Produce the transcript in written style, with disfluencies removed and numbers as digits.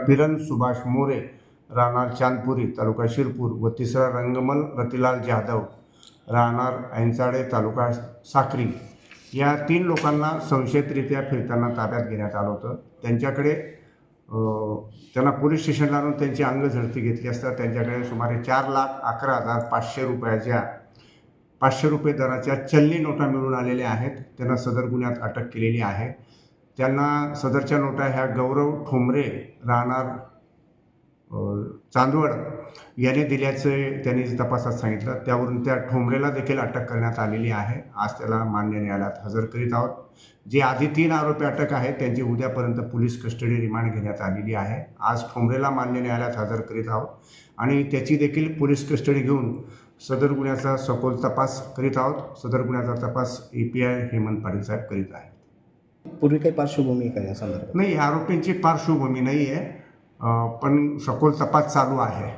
फिरन सुभाष मोरे राहणार चांदपुरी तालुका शिरपूर व तिसरा रंगमल रतिलाल जाधव राहणार ऐंचाडे तालुका साक्री या 3 लोकांना संशयितरित्या फिरताना ताब्यात घेण्यात आलं होतं। त्यांच्याकडे त्यांना पोलीस स्टेशनला आणून त्यांची अंगझडती घेतली असता त्यांच्याकडे सुमारे 4,11,500 रुपयाच्या 500 रुपये दराच्या चलनी नोटा मिळून आलेल्या आहेत। त्यांना सदर गुन्ह्यात अटक केलेली आहे। त्यांना सदरच्या नोटा ह्या गौरव ठोंबरे राहणार चांदवड याने दिल्याचे त्यांनी तपासात सांगितलं। त्यावरून त्या ठोंबरेला देखील अटक करण्यात आलेली आहे। आज त्याला मान्य न्यायालयात हजर करीत आहोत। जे आधी 3 आरोपी अटक आहेत त्यांची उद्यापर्यंत पोलीस कस्टडी रिमांड घेण्यात आलेली आहे। आज ठोंबरेला मान्य न्यायालयात हजर करीत आहोत आणि त्याची देखील पोलीस कस्टडी घेऊन सदर गुन्ह्याचा सखोल तपास करीत आहोत। सदर गुन्ह्याचा तपास EPI हेमंत पाटील साहेब करीत आहेत। पूर्वी काही पार्श्वभूमी काय या संदर्भात? नाही, आरोपींची पार्श्वभूमी नाही आहे, पण सखोल तपास चालू आहे।